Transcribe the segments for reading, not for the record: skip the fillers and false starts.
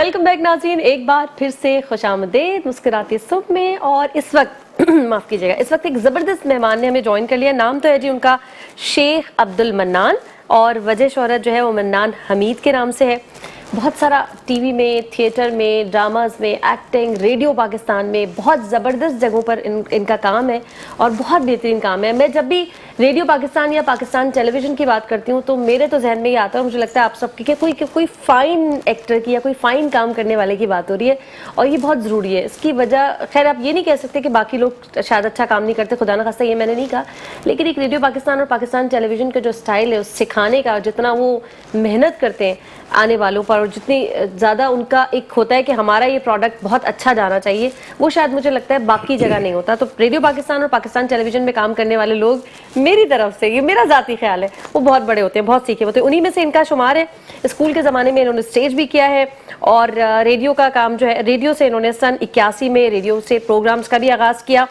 Welcome back नाज़रीन, एक बार फिर से खुशामदीद मुस्कुराती सुबह में। और इस वक्त माफ़ कीजिएगा, इस वक्त एक ज़बरदस्त मेहमान ने हमें ज्वाइन कर लिया। नाम तो है जी उनका शेख अब्दुल मन्नान, और वजह शोहरत जो है वो मन्नान हमीद के नाम से है। बहुत सारा टीवी में, थिएटर में, ड्रामाज में, एक्टिंग, रेडियो पाकिस्तान में बहुत ज़बरदस्त जगहों पर इनका काम है और बहुत बेहतरीन काम है। मैं जब भी रेडियो पाकिस्तान या पाकिस्तान टेलीविज़न की बात करती हूँ तो मेरे तो जहन में ये आता है, मुझे लगता है आप सबकी कि कोई फ़ाइन एक्टर की या कोई फ़ाइन काम करने वाले की बात हो रही है, और ये बहुत ज़रूरी है। इसकी वजह, खैर आप ये नहीं कह सकते कि बाकी लोग शायद अच्छा काम नहीं करते, खुदा न खास्ता ये मैंने नहीं कहा, लेकिन एक रेडियो पाकिस्तान और पाकिस्तान टेलीविज़न का जो स्टाइल है, उस सिखाने का, जितना वो मेहनत करते हैं आने वालों पर, और जितनी ज़्यादा उनका एक होता है कि हमारा ये प्रोडक्ट बहुत अच्छा जाना चाहिए, वो शायद मुझे लगता है बाकी जगह नहीं होता। तो रेडियो पाकिस्तान और पाकिस्तान टेलीविज़न में काम करने वाले लोग, मेरी तरफ से, ये मेरा ज़ाती ख्याल है, वो बहुत बड़े होते हैं, बहुत सीखे होते हैं। उन्हीं में से इनका शुमार है। स्कूल के ज़माने में इन्होंने स्टेज भी किया है, और रेडियो का काम जो है, रेडियो से इन्होंने सन 81 में रेडियो से प्रोग्राम्स का भी आगाज़ किया।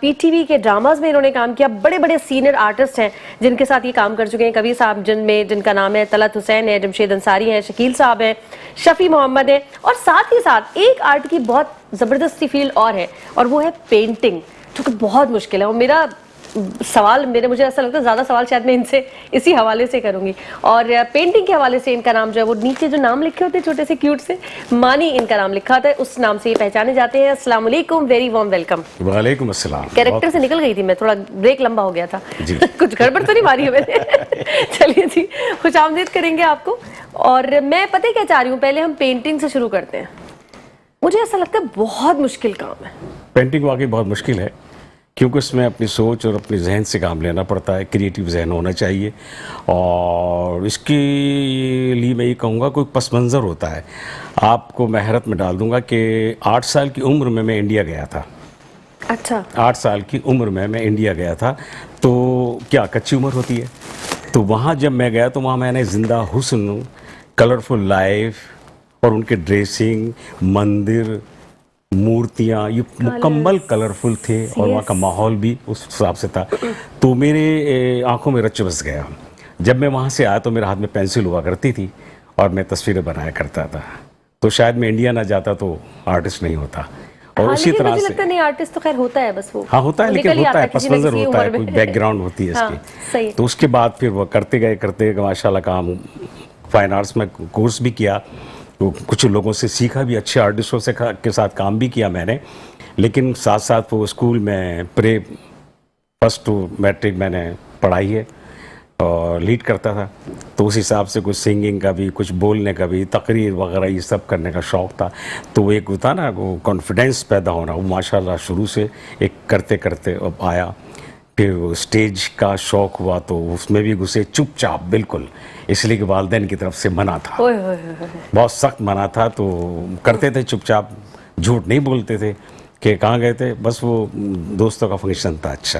PTV के ड्रामाज में इन्होंने काम किया। बड़े बड़े सीनियर आर्टिस्ट हैं जिनके साथ ये काम कर चुके हैं। कवि साहब जिनका नाम है तलत हुसैन है, जमशेद अंसारी हैं, शकील साहब हैं, शफी मोहम्मद है, और साथ ही साथ एक आर्ट की बहुत ज़बरदस्ती फील्ड और है, और वो है पेंटिंग, जो कि बहुत मुश्किल है। और मेरा सवाल, मुझे ऐसा लगता है ज़्यादा सवाल शायद मैं इनसे इसी हवाले से करूंगी। और पेंटिंग के हवाले से इनका नाम जो है, वो नीचे जो नाम लिखे होते हैं छोटे से क्यूट से, मानी इनका नाम लिखा होता है, उस नाम से ये पहचाने जाते हैं। अस्सलाम वालेकुम, वेरी वार्म वेलकम। वालेकुम अस्सलाम। कैरेक्टर से निकल गई थी मैं, थोड़ा ब्रेक लंबा हो गया था कुछ गड़बड़ तो नहीं मारी है मैंने चलिए जी, खुशामदीद करेंगे आपको। और मैं पता क्या चाह रही हूँ, पहले हम पेंटिंग से शुरू करते हैं। मुझे ऐसा लगता है बहुत मुश्किल काम है पेंटिंग, वाकई बहुत मुश्किल है, क्योंकि उसमें अपनी सोच और अपने जहन से काम लेना पड़ता है, क्रिएटिव जहन होना चाहिए। और इसके लिए मैं ये कहूँगा, कोई पस मंज़र होता है। आपको मैं हैरत में डाल दूँगा कि 8 साल की उम्र में मैं इंडिया गया था। अच्छा, 8 साल की उम्र में मैं इंडिया गया था, तो क्या कच्ची उम्र होती है। तो वहाँ जब मैं गया तो वहाँ मैंने ज़िंदा हुस्न, कलरफुल लाइफ और उनके ड्रेसिंग, मंदिर, मूर्तियाँ, ये मुकम्मल कलरफुल थे, और वहाँ का माहौल भी उस हिसाब से था। तो मेरे आंखों में रच बस गया। जब मैं वहाँ से आया तो मेरे हाथ में पेंसिल हुआ करती थी और मैं तस्वीरें बनाया करता था। तो शायद मैं इंडिया ना जाता तो आर्टिस्ट नहीं होता। और उसी तरह से लगता नहीं, आर्टिस्ट तो खैर होता है, बस वो हाँ होता है, लेकिन होता है, पस मंज़र होता है, कोई बैकग्राउंड होती है इसकी। तो उसके बाद फिर वो करते गए माशाल्लाह काम। फाइन आर्ट्स में कोर्स भी किया, तो कुछ लोगों से सीखा भी, अच्छे आर्टिस्टों से के साथ काम भी किया मैंने। लेकिन साथ साथ वो स्कूल में फर्स्ट टू मैट्रिक मैंने पढ़ाई है और लीड करता था। तो उस हिसाब से कुछ सिंगिंग का भी, कुछ बोलने का भी, तकरीर वगैरह ये सब करने का शौक़ था। तो एक होता ना, वो कॉन्फिडेंस पैदा होना, वो माशाल्लाह शुरू से एक करते करते अब आया। फिर स्टेज का शौक़ हुआ तो उसमें भी घुसे चुपचाप, बिल्कुल, इसलिए कि वालिदैन की तरफ से मना था, बहुत सख्त मना था। तो करते थे चुपचाप, झूठ नहीं बोलते थे कि कहाँ गए थे, बस वो दोस्तों का फंक्शन था। अच्छा,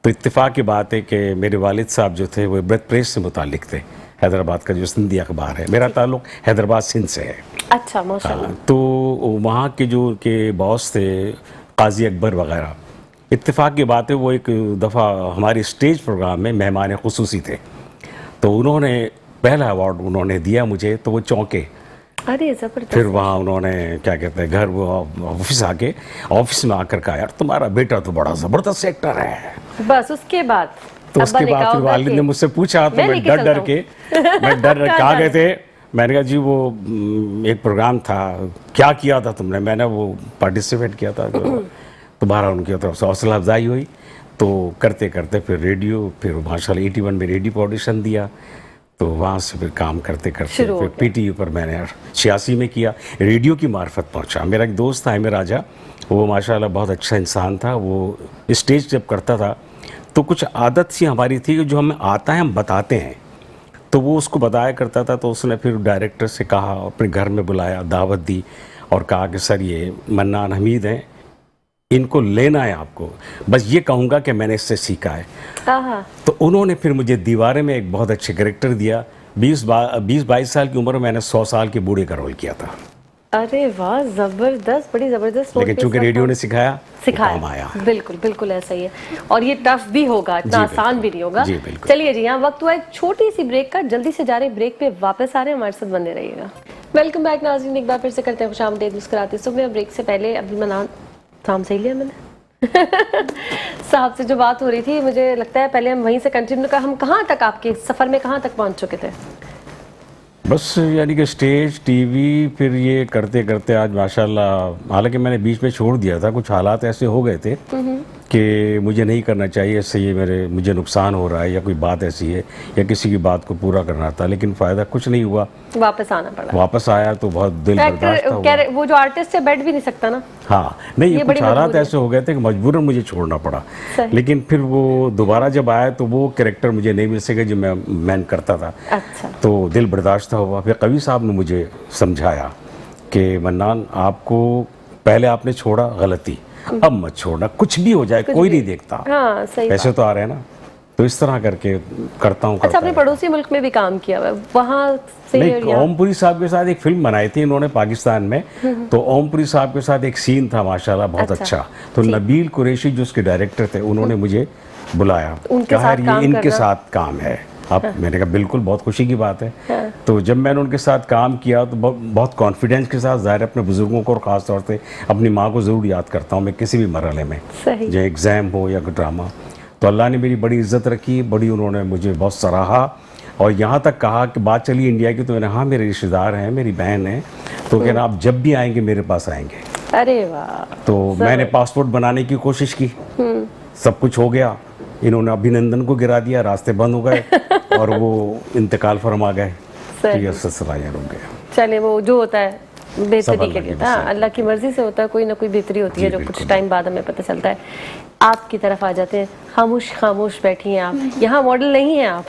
तो इत्तेफाक की बात है कि मेरे वालिद साहब जो थे वो ब्रत प्रेस से मुतालिक थे, हैदराबाद का जो सिंधी अखबार है। मेरा ताल्लुक़ हैदराबाद सिंध से है। अच्छा, माशाअल्लाह। तो वहाँ के जो के बॉस थे, काजी अकबर वगैरह, इत्तेफाक की बात है वो एक दफ़ा हमारे स्टेज प्रोग्राम में मेहमान खुसूसी थे, तो उन्होंने पहला अवार्ड उन्होंने दिया मुझे, तो वो चौंके। अरे ज़बरदस्त। फिर वहाँ उन्होंने क्या कहते हैं, घर वो ऑफिस में आकर कहा, यार तुम्हारा बेटा तो बड़ा ज़बरदस्त एक्टर है। बस उसके बाद फिर वालिद ने मुझसे पूछा, तो मैं डर के कहाँ गए थे। मैंने कहा जी वो एक प्रोग्राम था, क्या किया था तुमने। मैंने वो पार्टिसिपेट किया था, तुम्हारा उनकी तरफ से हौसला अफजाई हुई। तो करते करते फिर रेडियो, फिर माशाल्लाह 81 में रेडियो पर ऑडिशन दिया। तो वहाँ से फिर काम करते करते फिर PTU पर मैंने 86 में किया, रेडियो की मार्फत पहुँचा। मेरा एक दोस्त था आमिर राजा, वो माशाल्लाह बहुत अच्छा इंसान था। वो स्टेज जब करता था तो कुछ आदत सी हमारी थी कि जो हमें आता है हम बताते हैं, तो वो उसको बताया करता था। तो उसने फिर डायरेक्टर से कहा, अपने घर में बुलाया, दावत दी और कहा कि सर ये मन्नान हमीद हैं, इनको लेना है आपको, बस ये कहूँगा कि मैंने इससे सीखा है। तो उन्होंने फिर मुझे दीवारे में एक बहुत अच्छे कैरेक्टर दिया। 20-22 साल की उम्र में मैंने 100 साल के बूढ़े का रोल किया था। अरे वाह, ज़बरदस्त, बड़ी ज़बरदस्त। लेकिन चूंकि रेडियो ने सिखाया काम आया। बिल्कुल बिल्कुल ऐसा ही है, और ये टफ भी होगा, इतना आसान भी नहीं होगा। चलिए जी, यहाँ वक्त हुआ एक छोटी सी ब्रेक का, जल्दी से जा रहे ब्रेक पे, वापस आ रहे हैं, हमारे साथ बने रहिएगा। वेलकम बैक नाज़रीन, एक बार फिर से करते हैं खुशामदीद मुस्कुराते सुबह। ब्रेक से पहले अब्दुल मन्नान नाम सही लिया मैंने साहब से जो बात हो रही थी, मुझे लगता है पहले हम वहीं से कंटिन्यू कर, हम कहाँ तक आपके सफ़र में कहाँ तक पहुँच चुके थे? बस यानी कि स्टेज, टीवी, फिर ये करते करते आज माशाल्लाह, हालांकि मैंने बीच में छोड़ दिया था, कुछ हालात ऐसे हो गए थे कि मुझे नहीं करना चाहिए, इससे ये मुझे नुकसान हो रहा है या कोई बात ऐसी है या किसी की बात को पूरा करना था, लेकिन फ़ायदा कुछ नहीं हुआ, वापस आना पड़ा। वापस आया तो बहुत दिल बर्दाश्त हुआ। वो जो आर्टिस्ट है बैठ भी नहीं सकता ना। हाँ नहीं, ये कुछ हालात ऐसे हो गए थे कि मजबूरन मुझे छोड़ना पड़ा, लेकिन फिर वो दोबारा जब आया तो वो कैरेक्टर मुझे नहीं मिल सके जो मैं करता था। अच्छा। तो दिल बर्दाश्त हुआ। फिर कवि साहब ने मुझे समझाया कि मन्नान, आपको पहले आपने छोड़ा गलती, अब मत छोड़ना, कुछ भी हो जाए कोई नहीं देखता। हाँ, सही पैसे तो आ रहे हैं ना, तो इस तरह करके करता हूँ। अच्छा, अपने पड़ोसी मुल्क में भी काम किया हुआ, वहाँ से? नहीं, ओमपुरी साहब के साथ एक फिल्म बनाई थी इन्होंने पाकिस्तान में, तो ओमपुरी साहब के साथ एक सीन था माशाल्लाह बहुत अच्छा। तो नबील कुरैशी जो उसके डायरेक्टर थे, उन्होंने मुझे बुलाया, कहा ये इनके साथ काम है। अब मैंने कहा बिल्कुल, बहुत खुशी की बात है। तो जब मैंने उनके साथ काम किया तो बहुत कॉन्फिडेंस के साथ, ज़ाहिर अपने बुजुर्गों को और ख़ास तौर से अपनी माँ को ज़रूर याद करता हूँ मैं किसी भी मरहले में, चाहे एग्ज़ाम हो या ड्रामा। तो अल्लाह ने मेरी बड़ी इज्जत रखी, बड़ी उन्होंने मुझे बहुत सराहा, और यहाँ तक कहा कि बात चली इंडिया की, तो मैंने हाँ मेरे रिश्तेदार हैं, मेरी बहन है, तो कहना आप जब भी आएंगे मेरे पास आएंगे। अरे वाह। तो मैंने पासपोर्ट बनाने की कोशिश की, सब कुछ हो गया, इन्होंने अभिनंदन को गिरा दिया, रास्ते बंद हो गए और वो इंतकाल फरमा गए, तो ये सिलसिला हो गया। चले, वो जो होता है बेहतरी के लिए, हाँ अल्लाह की मर्जी से होता है, कोई ना कोई बेहतरी होती है जो कुछ टाइम बाद हमें पता चलता है। आपकी तरफ आ जाते हैं, खामोश खामोश बैठी हैं आप, यहाँ मॉडल नहीं हैं आप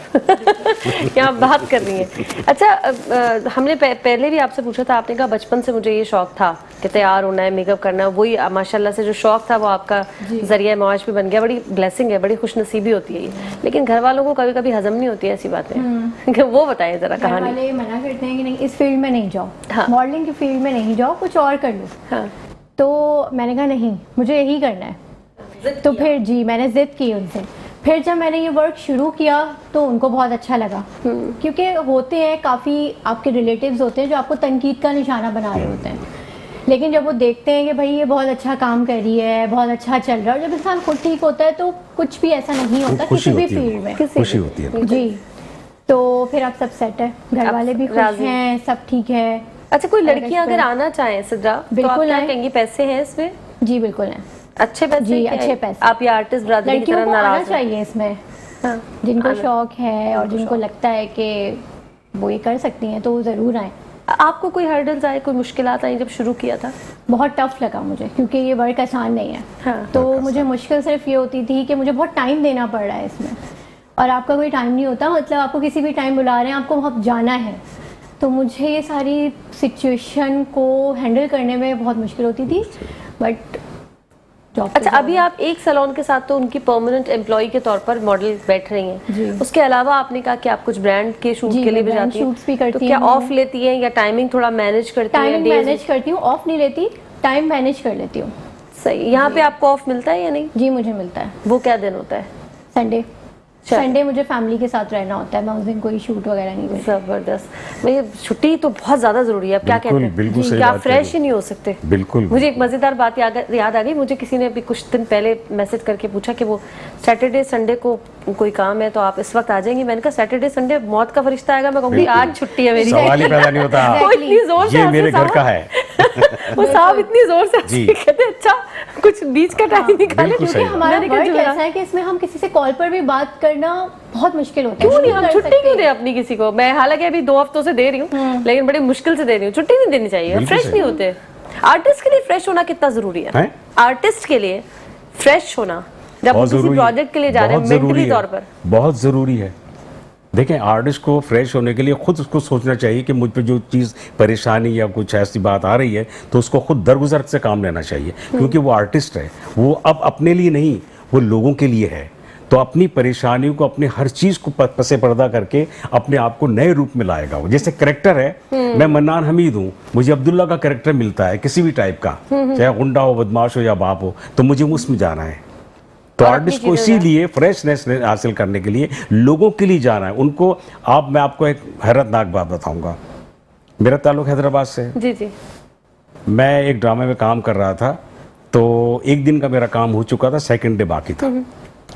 यहाँ बात कर रही हैं। अच्छा, हमने पहले भी आपसे पूछा था, आपने कहा बचपन से मुझे ये शौक था कि तैयार होना है, मेकअप करना है, वही माशाल्लाह से जो शौक था वो आपका जरिया मौज भी बन गया। बड़ी ब्लेसिंग है, बड़ी खुशनसीबी होती है ये, लेकिन घर वालों को कभी कभी हजम नहीं होती है ऐसी बातें वो बताएं जरा कहानी। वाले मना करते हैं कि नहीं इस फील्ड में नहीं जाओ, मॉडलिंग की फील्ड में नहीं जाओ, कुछ और कर लो। तो मैंने कहा नहीं, मुझे यही करना है। तो फिर जी मैंने जिद की उनसे। फिर जब मैंने ये वर्क शुरू किया तो उनको बहुत अच्छा लगा, क्योंकि होते हैं काफ़ी आपके रिलेटिव्स होते हैं जो आपको तनकीद का निशाना बना रहे होते हैं, लेकिन जब वो देखते हैं कि भाई ये बहुत अच्छा काम कर रही है, बहुत अच्छा चल रहा है, और जब इंसान खुद ठीक होता है तो कुछ भी ऐसा नहीं होता किसी भी फील्ड में, खुशी होती है जी। तो फिर आप सब सेट है, घर वाले भी खुश हैं, सब ठीक है। अच्छा, कोई लड़कियां अगर आना चाहें सिद्रा, बिल्कुल क्या कहेंगी? पैसे हैं इसमें? जी बिल्कुल है, अच्छे पैसे जी, अच्छे पैसे। आप ये आर्टिस्ट ब्रादरी की तरह नाराज चाहिए इसमें, जिनको शौक है और जिनको लगता है कि वो ये कर सकती हैं तो ज़रूर आए। आपको कोई हर्डल्स आए, कोई मुश्किलात आई जब शुरू किया था? बहुत टफ लगा मुझे, क्योंकि ये वर्क आसान नहीं है। तो मुझे मुश्किल सिर्फ ये होती थी कि मुझे बहुत टाइम देना पड़ रहा है इसमें, और आपका कोई टाइम नहीं होता, मतलब आपको किसी भी टाइम बुला रहे हैं, आपको वहाँ जाना है, तो मुझे ये सारी सिचुएशन को हैंडल करने में बहुत मुश्किल होती थी। बट अच्छा, अभी आप एक सैलून के साथ तो उनकी परमानेंट एम्प्लॉय के तौर पर मॉडल बैठ रही हैं, उसके अलावा आपने कहा कि आप कुछ ब्रांड के शूट के लिए भी जाती हैं, शूट्स भी करती तो क्या ऑफ लेती हैं या टाइमिंग थोड़ा मैनेज करती हैं? टाइमिंग मैनेज करती हूँ, ऑफ नहीं लेती, टाइम मैनेज कर लेती हूँ। सही। यहाँ पे आपको ऑफ मिलता है या नहीं? जी मुझे मिलता है। वो क्या दिन होता है? संडे। संडे मुझे फैमिली के साथ रहना होता है, मैं उस दिन कोई शूट वगैरह नहीं करती। जबरदस्त। भैया छुट्टी तो बहुत ज़्यादा ज़रूरी है, आप क्या कहते हैं? बिल्कुल सही क्या बात आप फ्रेश ही नहीं हो सकते? बिल्कुल। मुझे एक मज़ेदार बात याद आ गई, मुझे किसी ने अभी कुछ दिन पहले मैसेज करके पूछा कि वो सैटरडे संडे को कोई काम है तो आप इस वक्त आ जाएंगी। मैंने कहा सैटरडे संडे मौत का फरिश्ता आएगा, मैं कहूँगी आज छुट्टी है मेरी, सवाल ही पैदा नहीं होता। वो इतनी जोर से, ये मेरे घर का है वो साहब इतनी जोर से कहते अच्छा कुछ बीच का टाइम निकाले, क्योंकि हमारा वर्क ऐसा है कि इसमें हम किसी से कॉल पर भी बात करना बहुत मुश्किल होता है। क्यों नहीं, हम छुट्टी क्यों दे अपनी किसी को? मैं हालांकि अभी 2 हफ्तों से दे रही हूँ, लेकिन बड़ी मुश्किल से दे रही हूँ, छुट्टी नहीं देनी चाहिए, फ्रेश नहीं होते। आर्टिस्ट के लिए फ्रेश होना कितना जरूरी है? आर्टिस्ट के लिए फ्रेश होना जब किसी प्रोजेक्ट के लिए जा रहे हैं, मेंटली तौर पर बहुत जरूरी है। देखें, आर्टिस्ट को फ्रेश होने के लिए खुद उसको सोचना चाहिए कि मुझ पे जो चीज़ परेशानी या कुछ ऐसी बात आ रही है तो उसको खुद दरगुजर से काम लेना चाहिए, क्योंकि वो आर्टिस्ट है, वो अब अपने लिए नहीं, वो लोगों के लिए है। तो अपनी परेशानियों को, अपने हर चीज़ को पसे पर्दा करके अपने आप को नए रूप में लाएगा वो। जैसे कैरेक्टर है, मैं मन्नान हमीद हूँ, मुझे अब्दुल्ला का कैरेक्टर मिलता है किसी भी टाइप का, चाहे गुंडा हो, बदमाश हो या बाप हो, तो मुझे उसमें जाना है। तो आर्टिस्ट को इसीलिए फ्रेशनेस हासिल करने के लिए लोगों के लिए जाना है उनको। मैं आपको एक हैरतनाक बात बताऊंगा। मेरा ताल्लुक हैदराबाद से है। जी जी। मैं एक ड्रामे में काम कर रहा था, तो एक दिन का मेरा काम हो चुका था, सेकंड डे बाकी था।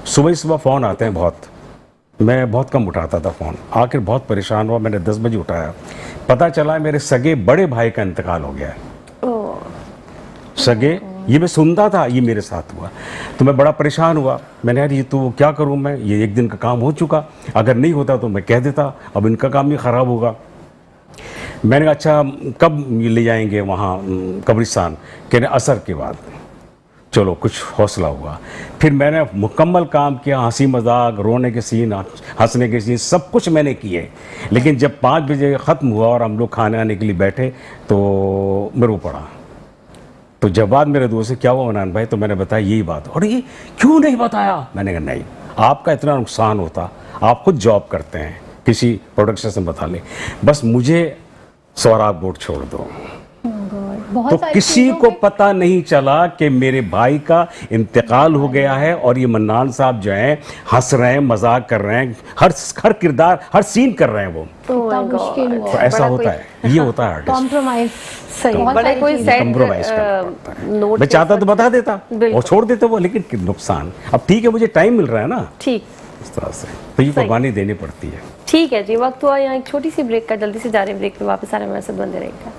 सुबह सुबह फ़ोन आते हैं बहुत, मैं बहुत कम उठाता था फ़ोन। आखिर बहुत परेशान हुआ, मैंने 10 बजे उठाया, पता चला मेरे सगे बड़े भाई का इंतकाल हो गया है। सगे, ये मैं सुनता था, ये मेरे साथ हुआ, तो मैं बड़ा परेशान हुआ। मैंने यार ये तो क्या करूं मैं, ये एक दिन का काम हो चुका, अगर नहीं होता तो मैं कह देता, अब इनका काम भी ख़राब होगा। मैंने कहा अच्छा कब ले जाएंगे वहाँ कब्रिस्तान, कहने असर के बाद। चलो कुछ हौसला हुआ। फिर मैंने मुकम्मल काम किया, हंसी मजाक, रोने के सीन, हंसने के सीन, सब कुछ मैंने किए। लेकिन जब 5 बजे ख़त्म हुआ और हम लोग खाने आने के लिए बैठे तो मैं रो पड़ा। तो जब बाद मेरे दोस्त से क्या हुआ मनान भाई, तो मैंने बताया यही बात। और ये क्यों नहीं बताया? मैंने कहा नहीं, आपका इतना नुकसान होता, आप खुद जॉब करते हैं, किसी प्रोडक्शन से बता ले, बस मुझे सोहराब बोर्ड छोड़ दो। तो किसी को पता नहीं चला कि मेरे भाई का इंतकाल हो गया है, और ये मन्नान साहब जो हैं हंस रहे हैं, मजाक कर रहे हैं, हर किरदार, हर सीन कर रहे हैं वो। तो ऐसा होता है, ये होता है कॉम्प्रोमाइज। सही, बड़े कोई कॉम्प्रोमाइज नोट। मैं चाहता तो बता देता और छोड़ देते वो, लेकिन नुकसान। अब ठीक है, मुझे टाइम मिल रहा है ना, ठीक इस तरह से, तो ये कुर्बानी देनी पड़ती है। ठीक है जी, वक्त हुआ यहाँ एक छोटी सी ब्रेक का, जल्दी से जा रहे हैं ब्रेक पे, वापस आ रहे हैं, हमारे साथ बंदे रहेगा।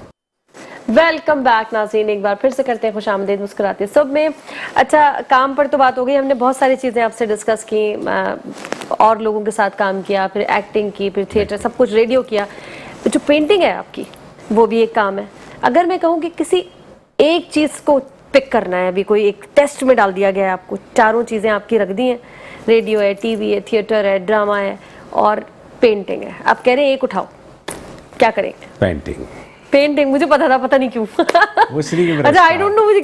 वेलकम बैक नाज़रीन, एक बार फिर से करते हैं खुशामदीद मुस्कुराते सब में। अच्छा, काम पर तो बात हो गई, हमने बहुत सारी चीज़ें आपसे डिस्कस की, और लोगों के साथ काम किया, फिर एक्टिंग की, फिर थिएटर, सब कुछ, रेडियो किया। जो पेंटिंग है आपकी, वो भी एक काम है। अगर मैं कहूँ कि किसी एक चीज़ को पिक करना है, अभी कोई एक टेस्ट में डाल दिया गया है आपको, चारों चीज़ें आपकी रख दी हैं, रेडियो है, टीवी है, थिएटर है, ड्रामा है और पेंटिंग है, आप कह रहे हैं एक उठाओ, क्या करेंगे? पेंटिंग। पेंटिंग, मुझे पता था, पता नहीं क्यों। वो इसलिए अच्छा, आई डोंट नो, मुझे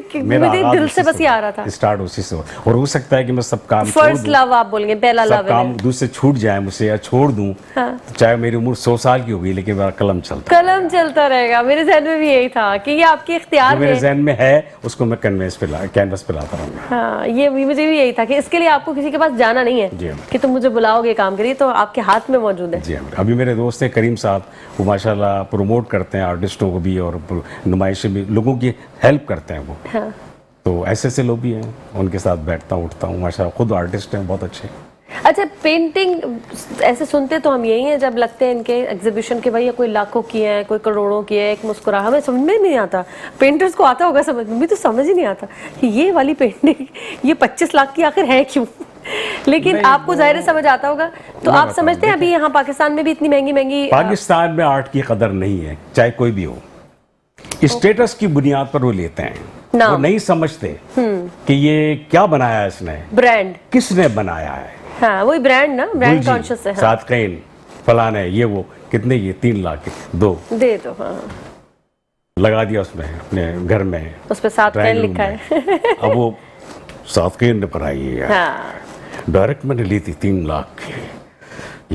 दिल से बस ये आ रहा था, स्टार्ट उसी से। और हो सकता है कि मैं सब काम फर्स्ट लव आप बोलेंगे, पहला लव, काम दूसरे छूट जाए मुझसे या छोड़ दूं, हाँ। चाहे मेरी उम्र 100 साल की हो गई, लेकिन मेरा कलम चलता रहेगा। मेरे जहन में भी यही था कि ये आपके इख्तियार में, मेरे जहन में है, उसको मैं कैनवस पे लाता रहूंगा। हाँ, ये मुझे भी यही था कि इसके लिए आपको किसी के पास जाना नहीं है कि तुम मुझे बुलाओगे काम के लिए, तो आपके हाथ में मौजूद है। जी, अभी मेरे दोस्त है करीम साहब, वो माशाल्लाह प्रमोट करते हैं आर्टिस्टों को भी, और नुमाइशें भी, लोगों की हेल्प करते हैं वो। हाँ। तो ऐसे लोग भी हैं, उनके साथ बैठता हूँ उठता हूँ, माशाल्लाह खुद आर्टिस्ट हैं बहुत अच्छे। अच्छा, पेंटिंग ऐसे सुनते तो हम यही हैं जब लगते हैं इनके एग्जीबिशन के, भाई ये कोई लाखों की है, कोई करोड़ों की है, एक मुस्कुरा, हमें समझ में नहीं आता। पेंटर्स को आता होगा समझ में, भी तो समझ ही नहीं आता कि ये वाली पेंटिंग ये 25 लाख की आखिर है क्यों। लेकिन आपको जाहिर समझ आता होगा, तो आप समझते हैं अभी यहाँ पाकिस्तान में भी इतनी महंगी पाकिस्तान में आर्ट की कदर नहीं है, चाहे कोई भी हो, स्टेटस की बुनियाद पर वो लेते हैं, वो नहीं समझते कि ये क्या बनाया इसने, ब्रांड किसने बनाया है। हाँ, वही ब्रांड ना, ब्रांड कॉन्शियस है। साथ कैन फलाने ये वो, कितने ये 3 लाख दो दे दो, हाँ। लगा दिया उसमें अपने घर में, उस पे साथ कैन लिखा है। अब वो साथ कैन ने बनाई है, हाँ। डायरेक्ट मैंने ली थी 3 लाख की,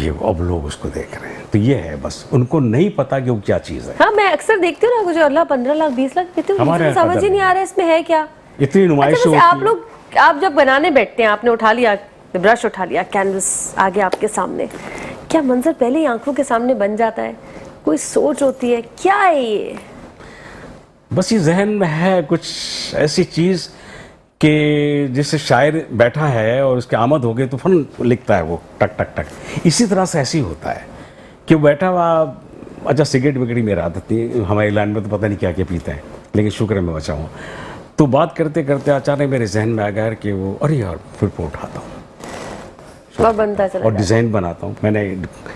ये अब लोग उसको देख रहे हैं, तो ये है बस, उनको नहीं पता कि वो क्या चीज़ है। हाँ, मैं अक्सर देखती हूँ ना, कुछ 15 लाख 20 लाख देते हैं, समझ ही नहीं आ रहा है इसमें है क्या, इतनी नुमाइश होती है। आप लोग, आप जब बनाने बैठते हैं, आपने उठा लिया ब्रश, उठा लिया कैनवस आगे आपके सामने, क्या मंजर पहले ही आंखों के सामने बन जाता है? कोई सोच होती है, क्या है ये? बस ये जहन में है कुछ ऐसी चीज़ कि जैसे शायर बैठा है और उसके आमद हो गई तो फन लिखता है वो, टक टक टक। इसी तरह से ऐसे ही होता है कि वो बैठा हुआ, अच्छा सिगरेट विगरेट मेरी आदत नहीं, हमारे लाइन में तो पता नहीं क्या क्या पीते हैं, लेकिन शुक्र है मैं बचा हूँ। तो बात करते करते अचानक मेरे जहन में आ गया कि वो, अरे यार फिर वो उठाता हूँ और बनता चला, और डिज़ाइन बनाता हूँ। मैंने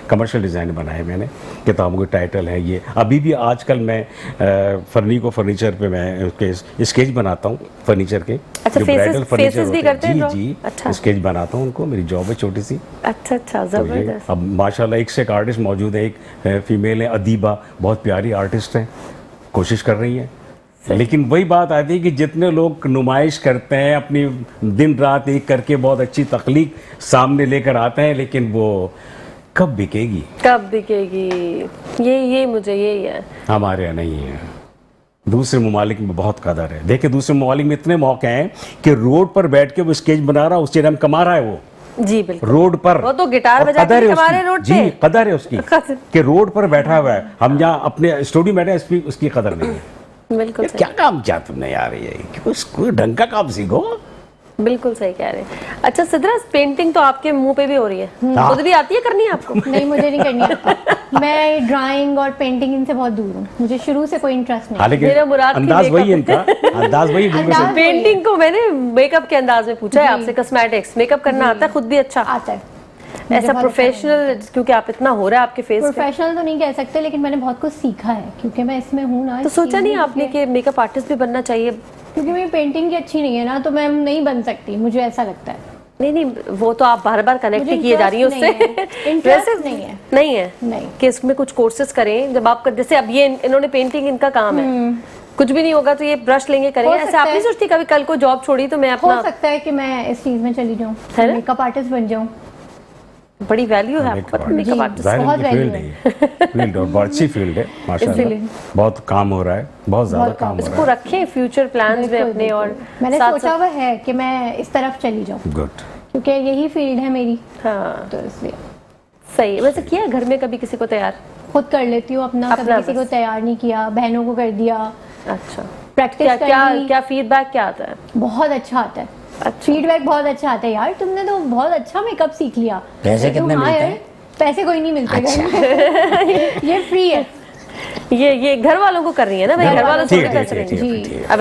कमर्शियल डिज़ाइन बनाए, मैंने किताबों के टाइटल है ये। अभी भी आजकल मैं फर्नीचर पे मैं उसके स्केच बनाता हूँ, फर्नीचर के। अच्छा, ब्राइडल फर्नीचर भी करते हैं? जी, अच्छा। स्केच बनाता हूँ उनको, मेरी जॉब है छोटी सी। अच्छा अच्छा, जबरदस्त। तो अब माशाल्लाह एक से एक आर्टिस्ट मौजूद है, एक फीमेल है अदीबा, बहुत प्यारी आर्टिस्ट है, कोशिश कर रही है। लेकिन वही बात आती है कि जितने लोग नुमाइश करते हैं, अपनी दिन रात एक करके बहुत अच्छी तख्लीक सामने लेकर आते हैं, लेकिन वो कब बिकेगी, कब बिकेगी, ये मुझे यही है। हमारे यहाँ नहीं है, दूसरे ममालिक में बहुत कदर है। देखिए दूसरे ममालिक में इतने मौके हैं कि रोड पर बैठ के वो स्केच बना रहा है, उससे हम कमा रहा है वो। जी बिल्कुल, रोड पर वो तो गिटार और बजा के कदर है हमारे उसकी। रोड जी पे कदर है उसकी कि रोड पर बैठा हुआ है, हम यहाँ अपने स्टूडियो में बैठे हैं, उसकी कदर नहीं है। बिल्कुल यार, क्या काम किया तुमने यार, ये कोई ढंग का काम सीखो। बिल्कुल सही कह रहे हैं। अच्छा सिद्रा, पेंटिंग तो आपके मुंह पे भी हो रही है, हाँ। खुद भी आती है करनी है आपको? नहीं, मुझे नहीं करनी आता। मैं ड्राइंग और पेंटिंग इनसे बहुत दूर हूँ, मुझे शुरू से कोई इंटरेस्ट नहीं। हालांकि मेरा मुराद की अंदाज वही है makeup इनका, अंदाज वही बिल्कुल अंदाज सही। पेंटिंग को मैंने मेकअप के अंदाज में पूछा है जी। आपसे। कॉस्मेटिक्स मेकअप करना आता है खुद भी? अच्छा, आता है मुझे ऐसा बहुत प्रोफेशनल, क्योंकि आप इतना हो रहा है आपके फेस पे, प्रोफेशनल तो नहीं कह सकते, लेकिन मैंने बहुत कुछ सीखा है क्योंकि मैं इसमें हूँ ना। तो इस सोचा चीज़ नहीं में आपने कि मेकअप आर्टिस्ट भी बनना चाहिए? क्योंकि मेरी पेंटिंग की अच्छी नहीं है ना, तो मैं नहीं बन सकती, मुझे ऐसा लगता है। नहीं नहीं, वो तो आप बार बार कनेक्ट मुझे ही किए जा रही हैं उससे। इंटरेस्ट नहीं है। नहीं है नहीं। कि इसमें कुछ कोर्सेज करें, जब आप जैसे अब ये इन्होंने पेंटिंग, इनका काम है, कुछ भी नहीं होगा तो ये ब्रश लेंगे करेंगे, हो ऐसे सकता आप नहीं है। सोचती कभी कल को जॉब छोड़ी तो मैं हो अपना, सकता है कि मैं इस चीज में चली जाऊँ, है ना? मेकअप आर्टिस्ट बन जाऊँ। बड़ी वैल्यू है आपको पता मेकअप आर्टिस्ट। बहुत फील्ड value है, फील्ड और बहुत अच्छी फील्ड है माशाल्लाह, इसीलिए। बहुत काम हो रहा है, बहुत ज्यादा बहुत काम हो इसको रहा रखें फ्यूचर प्लान्स में अपने, और मैंने साथ सोचा हुआ है कि मैं इस तरफ चली जाऊँ है। गुड। क्योंकि यही फील्ड है मेरी, हाँ तो इसलिए सही। वैसे किया है घर में कभी किसी को तैयार? खुद कर लेती हूँ अपना, कभी अपना किसी बस। को तैयार नहीं किया, बहनों को कर दिया। अच्छा, प्रैक्टिस क्या क्या करनी क्या फीडबैक क्या आता है? बहुत अच्छा आता है, अच्छा, फीडबैक बहुत अच्छा आता है। यार तुमने तो बहुत अच्छा मेकअप सीख लिया। पैसे कितने हाँ मिलते यार, हैं? पैसे कोई नहीं मिलते घर में। ये फ्री है। ये घर वालों को कर रही है ना भाई, घर घर वालों वालों से ठीक है, पैसे ठीक है, लेंगे। ठीक है, ठीक है। अब